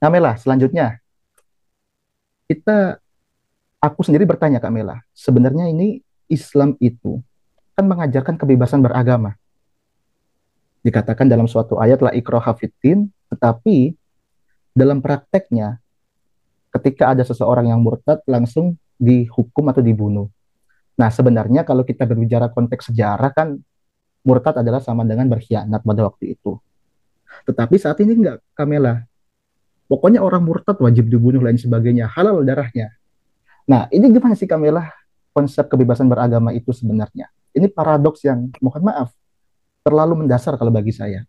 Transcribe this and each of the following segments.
Nah, Mela, selanjutnya kita aku sendiri bertanya Kak Mela, sebenarnya ini Islam itu kan mengajarkan kebebasan beragama. Dikatakan dalam suatu ayat la ikraha fiddin, tetapi dalam prakteknya ketika ada seseorang yang murtad langsung dihukum atau dibunuh. Nah, sebenarnya kalau kita berbicara konteks sejarah kan murtad adalah sama dengan berkhianat pada waktu itu. Tetapi saat ini enggak, Kamela. Pokoknya orang murtad wajib dibunuh lain sebagainya, halal darahnya. Nah, ini gimana sih Kamela konsep kebebasan beragama itu sebenarnya? Ini paradoks yang mohon maaf terlalu mendasar kalau bagi saya.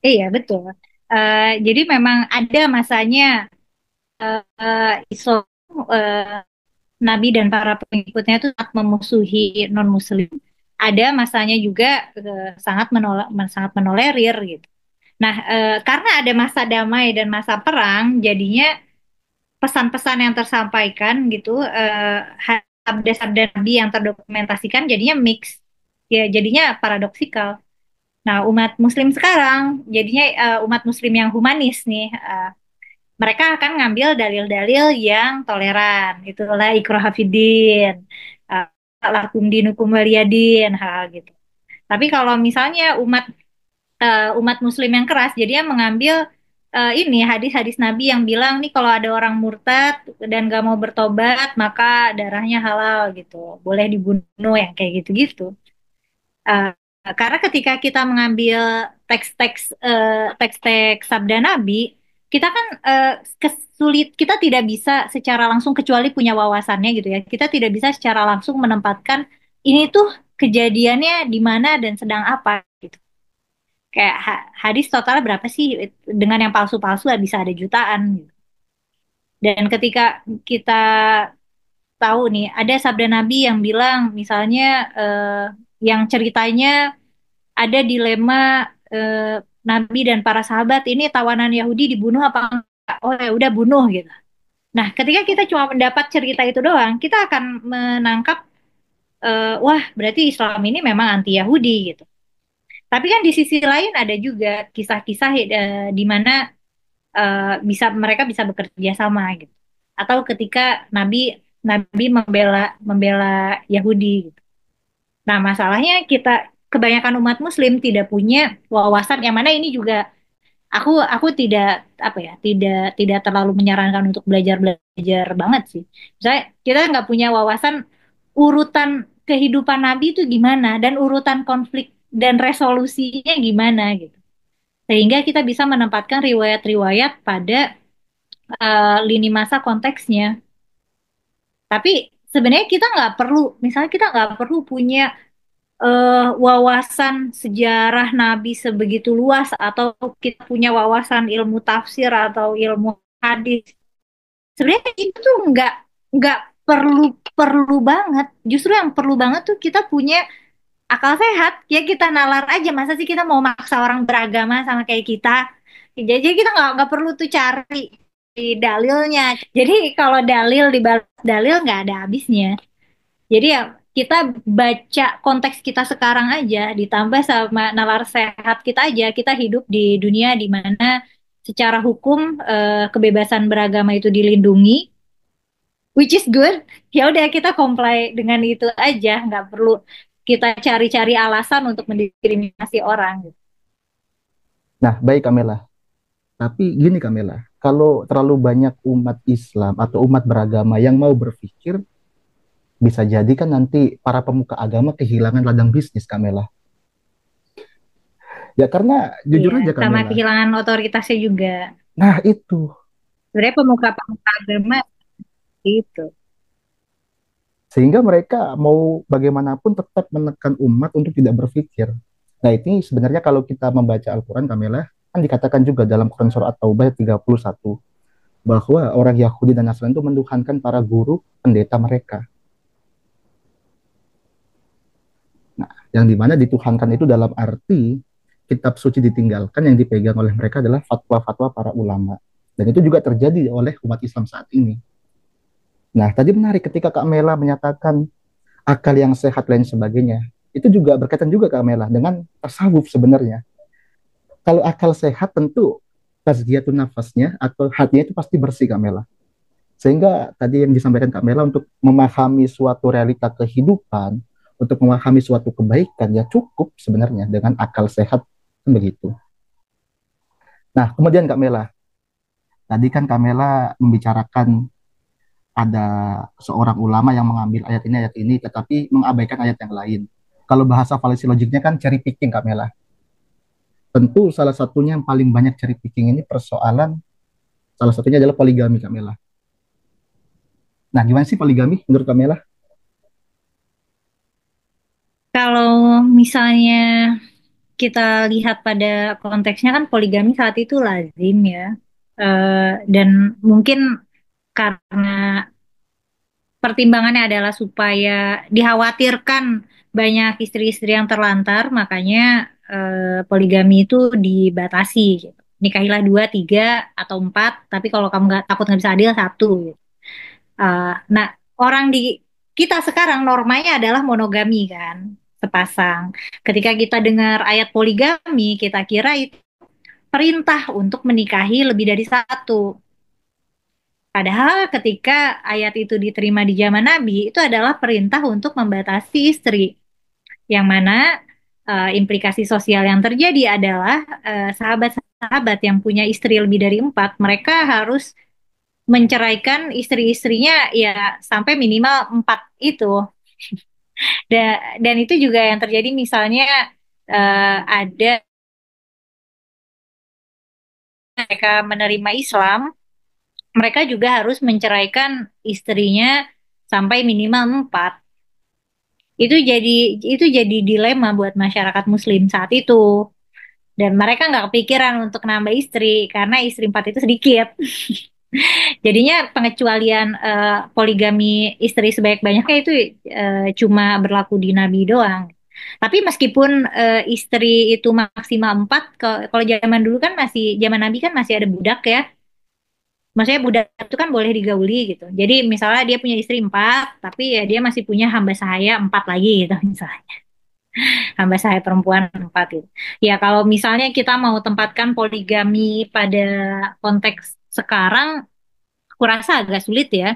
Iya, betul. Jadi memang ada masanya Islam, Nabi dan para pengikutnya itu sangat memusuhi non-Muslim. Ada masanya juga sangat menolerir gitu. Nah, karena ada masa damai dan masa perang, jadinya pesan-pesan yang tersampaikan gitu, sabda-sabda Nabi yang terdokumentasikan jadinya mix, ya jadinya paradoksikal. Nah, umat Muslim sekarang jadinya umat Muslim yang humanis nih, mereka akan ngambil dalil-dalil yang toleran, itulah ikraha fiddin, uh, lakum dinukum waliyadin, hal gitu. Tapi kalau misalnya umat Muslim yang keras, jadinya mengambil ini hadis-hadis Nabi yang bilang nih kalau ada orang murtad dan gak mau bertobat maka darahnya halal gitu, boleh dibunuh yang kayak gitu-gitu. Eh, karena ketika kita mengambil teks-teks sabda Nabi, kita kan kita tidak bisa secara langsung kecuali punya wawasannya gitu ya. Kita tidak bisa secara langsung menempatkan ini tuh kejadiannya di mana dan sedang apa gitu. Kayak hadis total berapa sih dengan yang palsu-palsu bisa ada jutaan gitu. Dan ketika kita tahu nih ada sabda Nabi yang bilang misalnya yang ceritanya ada dilema eh, Nabi dan para sahabat ini tawanan Yahudi dibunuh apa enggak? Oh ya udah bunuh gitu. Nah, ketika kita cuma mendapat cerita itu doang, kita akan menangkap wah berarti Islam ini memang anti Yahudi gitu. Tapi kan di sisi lain ada juga kisah-kisah di mana mereka bisa bekerja sama gitu. Atau ketika Nabi Nabi membela membela Yahudi gitu. Nah, masalahnya kebanyakan umat Muslim tidak punya wawasan yang mana ini juga aku tidak apa ya tidak terlalu menyarankan untuk belajar belajar banget sih. Misalnya kita nggak punya wawasan urutan kehidupan Nabi itu gimana dan urutan konflik dan resolusinya gimana gitu. Sehingga kita bisa menempatkan riwayat-riwayat pada lini masa konteksnya. Tapi sebenarnya kita nggak perlu, misalnya kita nggak perlu punya wawasan sejarah Nabi sebegitu luas atau kita punya wawasan ilmu tafsir atau ilmu hadis. Sebenarnya itu tuh nggak perlu perlu banget. Justru yang perlu banget tuh kita punya akal sehat. Ya kita nalar aja. Masa sih kita mau maksa orang beragama sama kayak kita? Jadi kita nggak perlu tuh cari di dalilnya. Jadi kalau dalil dibalas dalil nggak ada habisnya. Jadi ya kita baca konteks kita sekarang aja, ditambah sama nalar sehat kita aja, kita hidup di dunia di mana secara hukum kebebasan beragama itu dilindungi, which is good. Ya udah kita comply dengan itu aja, nggak perlu kita cari-cari alasan untuk mendiskriminasi orang gitu. Nah, baik Kamela. Tapi gini Kamela, kalau terlalu banyak umat Islam atau umat beragama yang mau berpikir, bisa jadi kan nanti para pemuka agama kehilangan ladang bisnis Kamela. Ya karena jujur Iya, aja sama Kamela. kehilangan otoritasnya juga. Nah itu, Sebenarnya pemuka-pemuka agama itu. sehingga mereka mau bagaimanapun tetap menekan umat untuk tidak berpikir. Nah ini sebenarnya kalau kita membaca Al-Quran Kamela, kan dikatakan juga dalam Quran Surah At-Taubah ayat 31 bahwa orang Yahudi dan Nasrani itu menuhankan para guru pendeta mereka. Nah, yang dimana dituhankan itu dalam arti kitab suci ditinggalkan, yang dipegang oleh mereka adalah fatwa-fatwa para ulama. Dan itu juga terjadi oleh umat Islam saat ini. Nah, tadi menarik ketika Kak Mela menyatakan akal yang sehat lain sebagainya. Itu juga berkaitan juga Kak Mela dengan tasawuf sebenarnya. Kalau akal sehat tentu tazkiyatun nafasnya atau hatinya itu pasti bersih Kak Mela. Sehingga tadi yang disampaikan Kak Mela untuk memahami suatu realita kehidupan, untuk memahami suatu kebaikan ya cukup sebenarnya dengan akal sehat kan begitu. Nah, kemudian Kak Mela, tadi kan Kak Mela membicarakan ada seorang ulama yang mengambil ayat ini tetapi mengabaikan ayat yang lain. Kalau bahasa fallacy logiknya kan cherry picking Kak Mela. Tentu salah satunya yang paling banyak cherry picking ini persoalan salah satunya adalah poligami Kak Mela. Nah, gimana sih poligami menurut Kak Mela? Kalau misalnya kita lihat pada konteksnya kan poligami saat itu lazim ya. Dan mungkin karena pertimbangannya adalah supaya dikhawatirkan banyak istri-istri yang terlantar, makanya poligami itu dibatasi gitu. Nikahilah dua, tiga, atau empat, tapi kalau kamu nggak takut nggak bisa adil satu gitu. Nah, orang di kita sekarang normanya adalah monogami kan, sepasang. Ketika kita dengar ayat poligami, kita kira itu perintah untuk menikahi lebih dari satu. Padahal ketika ayat itu diterima di zaman Nabi, itu adalah perintah untuk membatasi istri. Yang mana implikasi sosial yang terjadi adalah sahabat-sahabat yang punya istri lebih dari empat, mereka harus menceraikan istri-istrinya ya sampai minimal empat itu. Dan itu juga yang terjadi misalnya ada mereka menerima Islam, mereka juga harus menceraikan istrinya sampai minimal empat. Itu jadi dilema buat masyarakat Muslim saat itu. Dan mereka nggak kepikiran untuk nambah istri karena istri empat itu sedikit. Jadinya pengecualian poligami istri sebanyak-banyaknya itu cuma berlaku di Nabi doang. Tapi meskipun istri itu maksimal empat, kalau zaman dulu kan zaman Nabi kan masih ada budak ya. Maksudnya budak itu kan boleh digauli gitu. Jadi misalnya dia punya istri empat, tapi ya dia masih punya hamba sahaya empat lagi gitu misalnya. Hamba sahaya perempuan empat gitu. Ya kalau misalnya kita mau tempatkan poligami pada konteks sekarang, aku rasa agak sulit ya.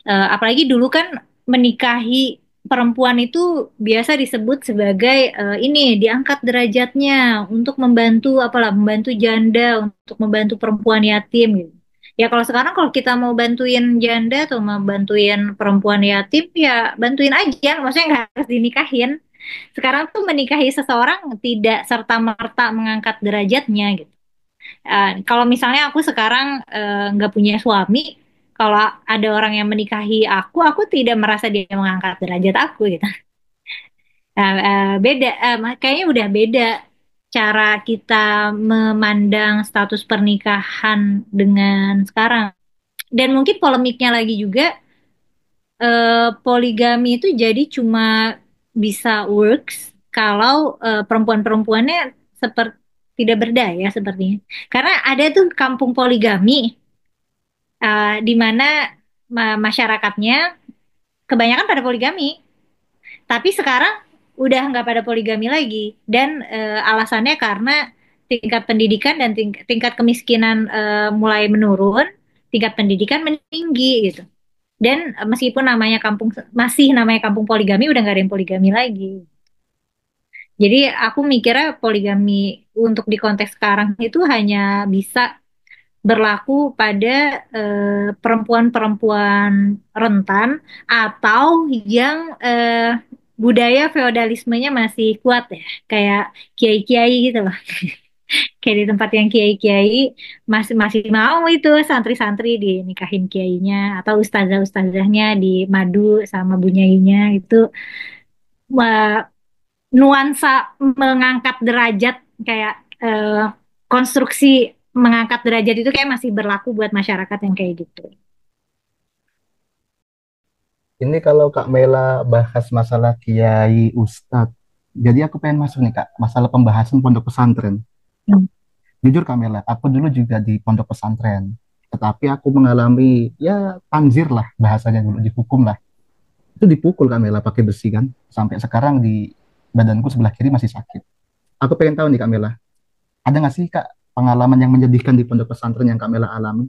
Apalagi dulu kan menikahi perempuan itu biasa disebut sebagai ini diangkat derajatnya untuk membantu apalah membantu janda, untuk membantu perempuan yatim gitu. Ya kalau sekarang kalau kita mau bantuin janda atau mau bantuin perempuan yatim ya bantuin aja, maksudnya nggak harus dinikahin. Sekarang tuh menikahi seseorang tidak serta-merta mengangkat derajatnya gitu. Kalau misalnya aku sekarang nggak punya suami, kalau ada orang yang menikahi aku tidak merasa dia mengangkat derajat aku gitu. Nah, beda, kayaknya udah beda cara kita memandang status pernikahan dengan sekarang. Dan mungkin polemiknya lagi juga, poligami itu jadi cuma bisa works kalau perempuan-perempuannya seperti tidak berdaya sepertinya. Karena ada tuh kampung poligami di mana masyarakatnya kebanyakan pada poligami, tapi sekarang udah nggak pada poligami lagi dan alasannya karena tingkat pendidikan dan tingkat kemiskinan mulai menurun, tingkat pendidikan meninggi gitu. Dan meskipun masih namanya kampung poligami, udah nggak ada yang poligami lagi. Jadi aku mikirnya poligami untuk di konteks sekarang itu hanya bisa berlaku pada perempuan-perempuan rentan atau yang budaya feodalismenya masih kuat ya, kayak kiai-kiai gitu loh. Kayak di tempat yang kiai-kiai masih masih mau itu santri-santri dinikahin kiainya atau ustazah-ustazahnya di madu sama bunyainya itu eh, nuansa mengangkat derajat kayak konstruksi mengangkat derajat itu kayak masih berlaku buat masyarakat yang kayak gitu. Ini kalau Kak Mela bahas masalah kiai ustadz, jadi aku pengen masuk nih Kak, masalah pembahasan pondok pesantren. Hmm. Jujur Kak Mela, aku dulu juga di pondok pesantren, tetapi aku mengalami ya tanzir lah bahasanya dulu dihukum lah. Itu dipukul Kak Mela pakai besi kan, sampai sekarang di badanku sebelah kiri masih sakit. Aku pengen tahu nih Kak Mela, ada nggak sih Kak pengalaman yang menyedihkan di pondok pesantren yang Kamela alami?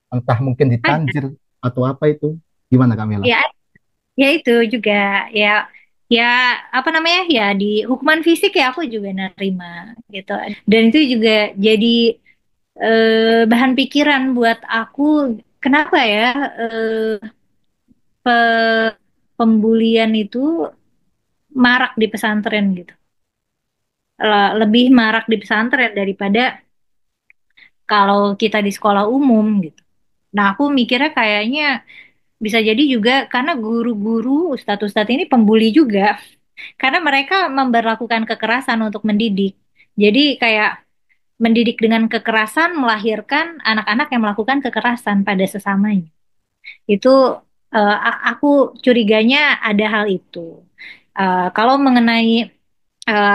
Entah mungkin Ada. ditanjir atau apa itu? Gimana Kamela? Ya, ya itu juga ya ya apa namanya ya di hukuman fisik ya aku juga nerima gitu. Dan itu juga jadi bahan pikiran buat aku kenapa ya pembulian itu marak di pesantren gitu. Lebih marak di pesantren daripada kalau kita di sekolah umum gitu. Nah, aku mikirnya kayaknya bisa jadi juga karena guru-guru, ustadz-ustadz ini pembuli juga. Karena mereka memberlakukan kekerasan untuk mendidik. Jadi kayak mendidik dengan kekerasan melahirkan anak-anak yang melakukan kekerasan pada sesamanya. Itu aku curiganya ada hal itu. Kalau mengenai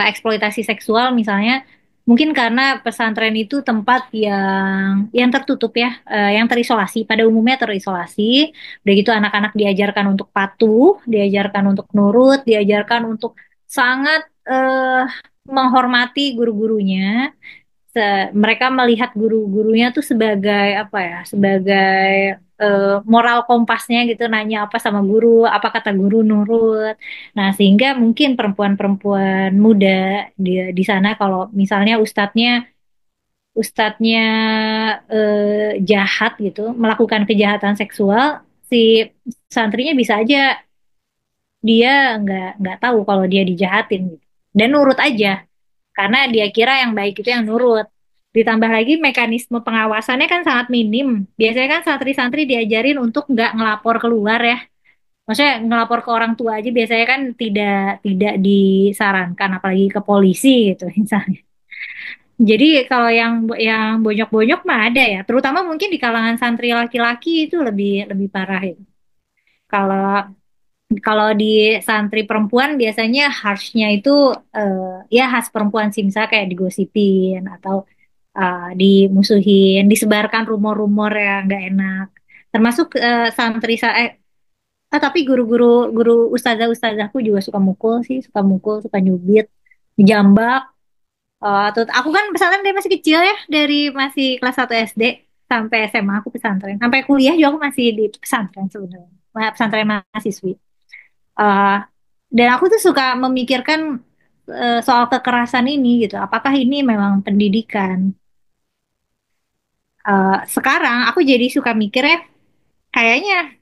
eksploitasi seksual misalnya, mungkin karena pesantren itu tempat yang tertutup ya, yang terisolasi. Pada umumnya terisolasi. Udah gitu anak-anak diajarkan untuk patuh, diajarkan untuk nurut, diajarkan untuk sangat menghormati guru-gurunya. Mereka melihat guru-gurunya tuh sebagai apa ya, sebagai moral kompasnya gitu, nanya apa sama guru, apa kata guru nurut. Nah, sehingga mungkin perempuan-perempuan muda di sana kalau misalnya ustadznya jahat gitu, melakukan kejahatan seksual, si santrinya bisa aja dia nggak tahu kalau dia dijahatin gitu. Dan nurut aja karena dia kira yang baik itu yang nurut. Ditambah lagi mekanisme pengawasannya kan sangat minim. Biasanya kan santri-santri diajarin untuk nggak ngelapor keluar ya. Maksudnya ngelapor ke orang tua aja biasanya kan tidak tidak disarankan, apalagi ke polisi gitu misalnya. Jadi kalau yang bonyok-bonyok mah ada ya, terutama mungkin di kalangan santri laki-laki itu lebih lebih parah itu. Kalau kalau di santri perempuan biasanya harshnya itu eh, ya khas perempuan sih, misalnya kayak digosipin atau dimusuhin, disebarkan rumor-rumor yang nggak enak. Termasuk tapi guru ustazah-ustazahku juga suka mukul sih, suka mukul, suka nyubit, jambak. Atau aku kan pesantren dari masih kecil ya, dari masih kelas 1 SD sampai SMA aku pesantren. Sampai kuliah juga aku masih di pesantren sebenarnya. Pesantren mahasiswi. Eh, dan aku tuh suka memikirkan soal kekerasan ini gitu. Apakah ini memang pendidikan? Sekarang aku jadi suka mikir ya, kayaknya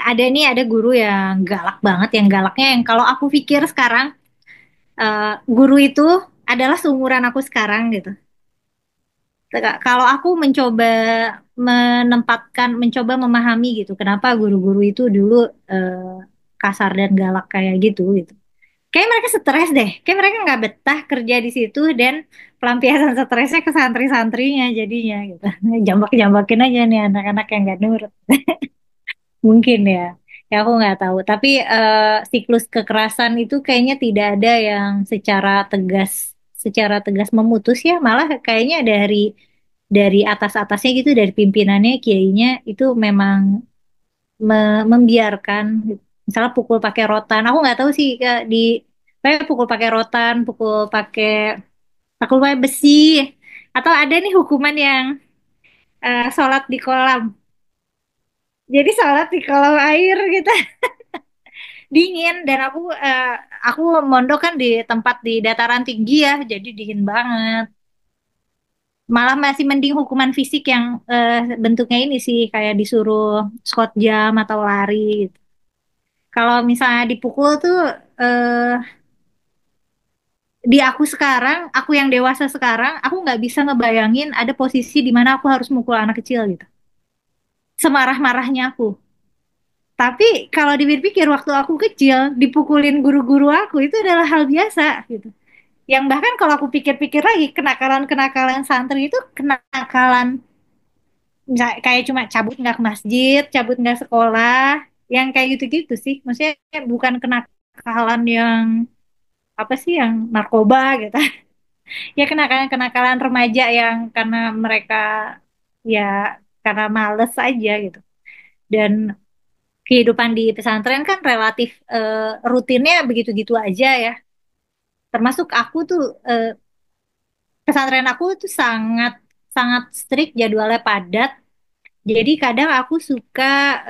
ada guru yang galak banget, yang galaknya yang kalau aku pikir sekarang guru itu adalah seumuran aku sekarang gitu. Kalau aku mencoba memahami gitu, kenapa guru-guru itu dulu eh, kasar dan galak kayak gitu gitu. Kayak mereka stres deh, kayak mereka nggak betah kerja di situ dan pelampiasan stresnya ke santri-santrinya jadinya gitu. Jambak-jambakin aja nih anak-anak yang nggak nurut. Mungkin ya, ya aku nggak tahu. Tapi siklus kekerasan itu kayaknya tidak ada yang secara tegas memutus ya. Malah kayaknya dari atas-atasnya gitu, dari pimpinannya, kiainya itu memang membiarkan. Misalnya pukul pakai rotan. Aku nggak tahu sih kayak pukul pakai rotan, pukul pakai besi. Atau ada nih hukuman yang sholat di kolam. Jadi sholat di kolam air gitu. Dingin dan aku mondok kan di tempat di dataran tinggi ya, jadi dingin banget. Malah masih mending hukuman fisik yang bentuknya ini sih kayak disuruh squat jam atau lari gitu. Kalau misalnya dipukul tuh eh, di aku sekarang, aku yang dewasa sekarang, aku nggak bisa ngebayangin ada posisi di mana aku harus mukul anak kecil gitu. Semarah-marahnya aku. Tapi kalau dipikir waktu aku kecil, dipukulin guru-guru aku itu adalah hal biasa gitu. Yang bahkan kalau aku pikir-pikir lagi, kenakalan-kenakalan santri itu kenakalan nggak kayak cuma cabut nggak ke masjid, cabut nggak sekolah, yang kayak gitu-gitu sih. Maksudnya bukan kenakalan yang apa sih, yang narkoba gitu. Ya kenakalan-kenakalan remaja yang karena mereka ya karena males aja gitu. Dan kehidupan di pesantren kan relatif rutinnya begitu-gitu aja ya. Termasuk aku tuh pesantren aku tuh sangat sangat strict, jadwalnya padat. Jadi kadang aku suka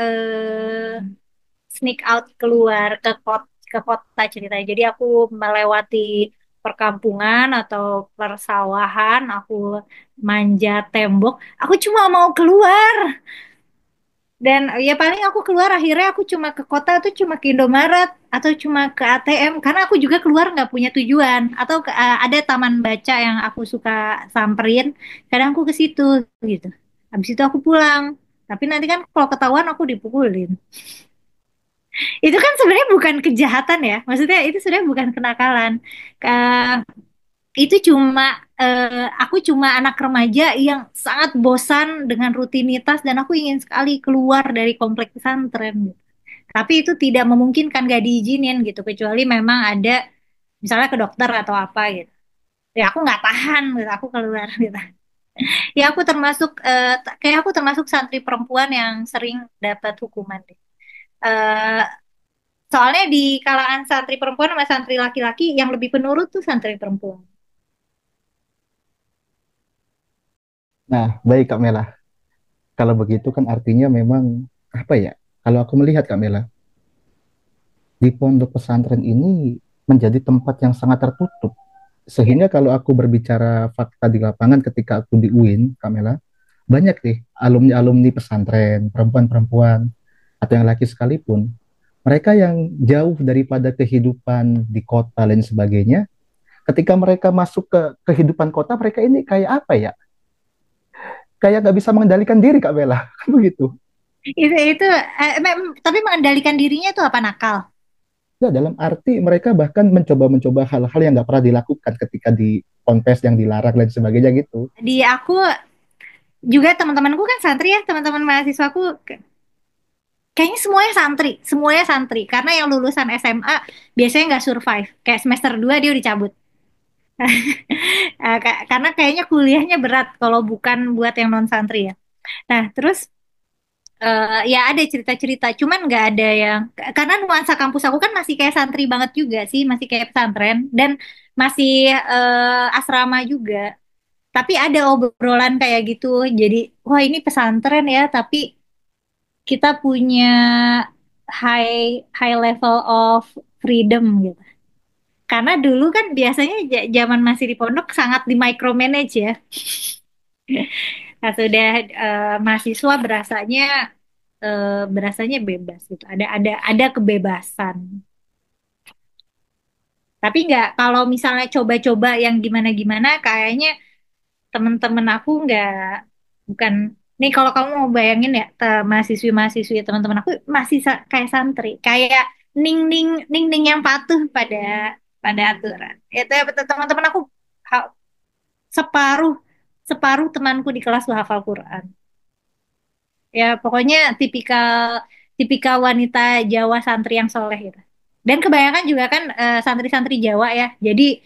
sneak out keluar ke kota ceritanya. Jadi aku melewati perkampungan atau persawahan, aku manjat tembok. Aku cuma mau keluar. Dan ya paling aku keluar akhirnya aku cuma ke kota tuh cuma ke Indomaret atau cuma ke ATM karena aku juga keluar nggak punya tujuan atau ada taman baca yang aku suka samperin kadang aku ke situ gitu. Habis itu aku pulang. Tapi nanti kan kalau ketahuan aku dipukulin. Itu kan sebenarnya bukan kejahatan ya. Maksudnya itu sebenarnya bukan kenakalan. Ka- itu cuma aku cuma anak remaja yang sangat bosan dengan rutinitas dan aku ingin sekali keluar dari kompleks pesantren gitu. Tapi itu tidak memungkinkan, gak diizinin gitu, kecuali memang ada misalnya ke dokter atau apa gitu. Ya aku nggak tahan gitu, aku keluar gitu. Ya aku termasuk kayak aku termasuk santri perempuan yang sering dapat hukuman deh. Eh, Soalnya di kalangan santri perempuan sama santri laki-laki yang lebih penurut tuh santri perempuan. Nah, baik Kak Mela. Kalau begitu kan artinya memang apa ya? Kalau aku melihat Kak Mela, di pondok pesantren ini menjadi tempat yang sangat tertutup. Ya. Sehingga kalau aku berbicara fakta di lapangan ketika aku di UIN, Kak Mela, banyak nih alumni-alumni pesantren, perempuan-perempuan, atau yang laki sekalipun, mereka yang jauh daripada kehidupan di kota dan sebagainya, ketika mereka masuk ke kehidupan kota, mereka ini kayak apa ya? Kayak nggak bisa mengendalikan diri, Kak Bella. Kan begitu. Itu tapi mengendalikan dirinya itu apa nakal? Ya, dalam arti mereka bahkan mencoba-mencoba hal-hal yang nggak pernah dilakukan ketika di kontes yang dilarang dan sebagainya gitu. Di aku juga teman-temanku kan santri ya, teman-teman mahasiswaku kayaknya semuanya santri. Karena yang lulusan SMA biasanya nggak survive. Kayak semester 2 dia udah cabut. Karena kayaknya kuliahnya berat kalau bukan buat yang non santri ya. Nah, terus ya ada cerita-cerita, cuman nggak ada yang karena nuansa kampus aku kan masih kayak santri banget juga sih, masih kayak pesantren dan masih asrama juga. Tapi ada obrolan kayak gitu. Jadi, wah ini pesantren ya, tapi kita punya high high level of freedom gitu. Karena dulu kan biasanya zaman masih di pondok sangat di micromanage ya. Nah, sudah mahasiswa berasanya bebas gitu. Ada kebebasan. Tapi nggak kalau misalnya coba-coba yang gimana-gimana, kayaknya temen-temen aku nggak bukan. Nih kalau kamu mau bayangin ya, mahasiswi-mahasiswi teman-teman aku masih kayak santri, kayak ning-ning ning-ning yang patuh pada aturan. Itu ya betul teman-teman aku ha- separuh separuh temanku di kelas tuh hafal Quran. Ya pokoknya tipikal tipikal wanita Jawa santri yang soleh gitu. Dan kebanyakan juga kan santri-santri Jawa ya. Jadi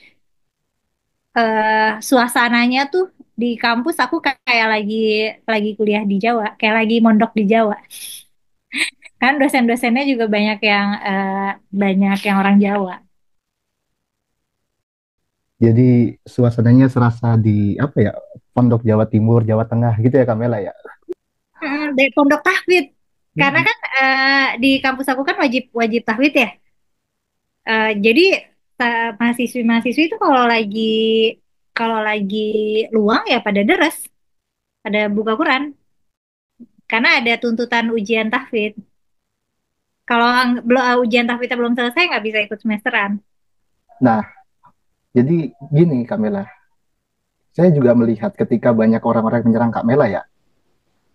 suasananya tuh di kampus aku kayak lagi kuliah di Jawa, kayak lagi mondok di Jawa. Kan dosen-dosennya juga banyak yang orang Jawa. Jadi suasananya serasa di apa ya? Pondok Jawa Timur, Jawa Tengah gitu ya, Kak Mela ya. Dari pondok tahfidz. Karena Hmm. kan di kampus aku kan wajib wajib tahfidz ya. Jadi mahasiswi-mahasiswi itu kalau lagi luang ya pada deres, pada buka Quran. Karena ada tuntutan ujian tahfidz. Kalau belum ujian tahfidznya belum selesai nggak bisa ikut semesteran. Nah, jadi gini, Kak Mela. Saya juga melihat ketika banyak orang-orang yang menyerang Kak Mela ya.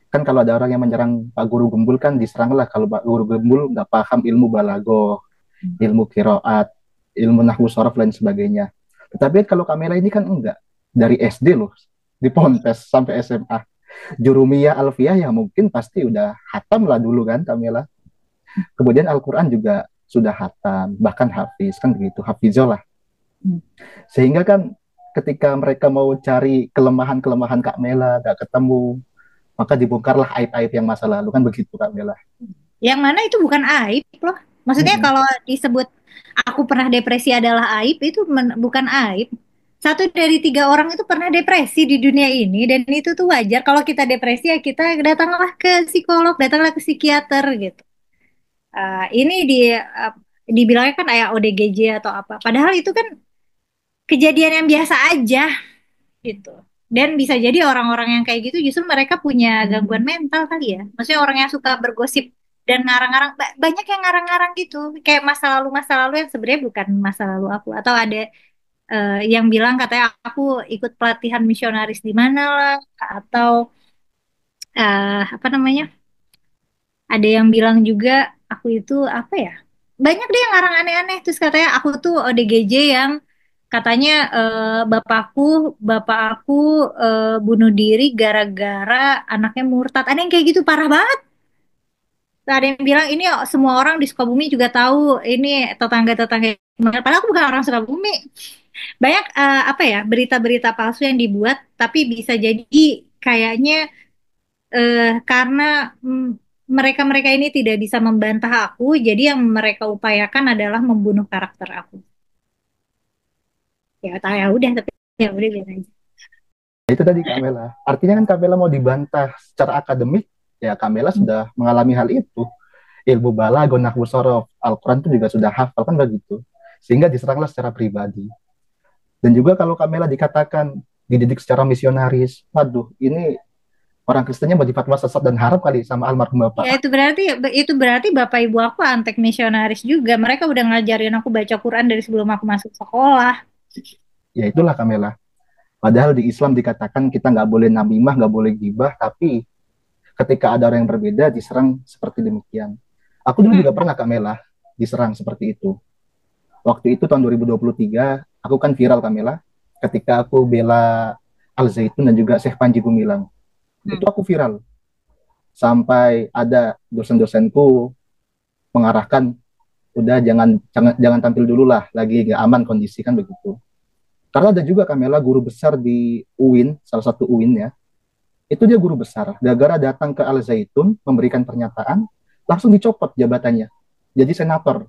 Kan kalau ada orang yang menyerang Pak Guru Gembul kan diseranglah kalau Pak Guru Gembul nggak paham ilmu balago, ilmu kiroat, ilmu nahwu sorof dan sebagainya. Tetapi kalau Kamela ini kan enggak. Dari SD loh, di Ponpes sampai SMA. Jurumiyah, Alfiyah ya mungkin pasti udah hatam lah dulu kan Kamela. Kemudian Al-Quran juga sudah hatam, bahkan hafiz, kan begitu, hafizolah. Hmm. Sehingga kan ketika mereka mau cari kelemahan-kelemahan Kak Mela, gak ketemu, maka dibongkarlah aib-aib yang masa lalu, kan begitu Kak Mela. Yang mana itu bukan aib loh. Maksudnya Mm-mm. kalau disebut aku pernah depresi adalah aib, itu bukan aib. satu dari tiga orang itu pernah depresi di dunia ini, dan itu tuh wajar. Kalau kita depresi ya kita datanglah ke psikolog, datanglah ke psikiater gitu. Ini dibilangnya kan kayak ODGJ atau apa. Padahal itu kan kejadian yang biasa aja gitu. Dan bisa jadi orang-orang yang kayak gitu justru mereka punya gangguan mental kali ya. Maksudnya orang yang suka bergosip dan ngarang-ngarang, banyak yang ngarang-ngarang gitu. Kayak masa lalu yang sebenarnya bukan masa lalu aku. Atau ada yang bilang katanya aku ikut pelatihan misionaris di mana lah. Atau apa namanya? Ada yang bilang juga aku itu apa ya? Banyak deh yang ngarang aneh-aneh. Terus katanya aku tuh ODGJ yang katanya bapak aku bunuh diri gara-gara anaknya murtad. Ada yang kayak gitu parah banget. Ada yang bilang ini semua orang di Sukabumi juga tahu ini tetangga-tetangga. Padahal aku bukan orang Sukabumi. Banyak apa ya berita-berita palsu yang dibuat, tapi bisa jadi kayaknya karena mereka-mereka ini tidak bisa membantah aku, jadi yang mereka upayakan adalah membunuh karakter aku. Ya tahu ya udah, tapi ya udah biar aja. Itu tadi Kak Mela. Artinya kan Kak Mela mau dibantah secara akademik, ya Kak Mela sudah mengalami hal itu. Ilmu balaghah, nahwu sorof, Al-Quran itu juga sudah hafal kan begitu. Sehingga diseranglah secara pribadi. Dan juga kalau Kak Mela dikatakan dididik secara misionaris, waduh, ini orang Kristennya mau difatwa sesat dan haram kali sama almarhum Ya Bapak. itu berarti bapak ibu aku antek misionaris juga. Mereka udah ngajarin aku baca Quran dari sebelum aku masuk sekolah. Ya itulah Kak Mela. Padahal di Islam dikatakan kita nggak boleh namimah, nggak boleh gibah, tapi ketika ada orang yang berbeda diserang seperti demikian. Aku dulu juga Hmm. pernah Kak Mela diserang seperti itu. Waktu itu tahun 2023, aku kan viral Kak Mela, ketika aku bela Al Zaitun dan juga Syekh Panji Gumilang. Hmm. Itu aku viral. Sampai ada dosen-dosenku mengarahkan, udah jangan tampil dulu lah, lagi gak aman kondisi kan begitu. Karena ada juga Kamela guru besar di UIN, salah satu UIN ya, itu dia guru besar. Gara-gara datang ke Al Zaitun memberikan pernyataan, langsung dicopot jabatannya. Jadi senator.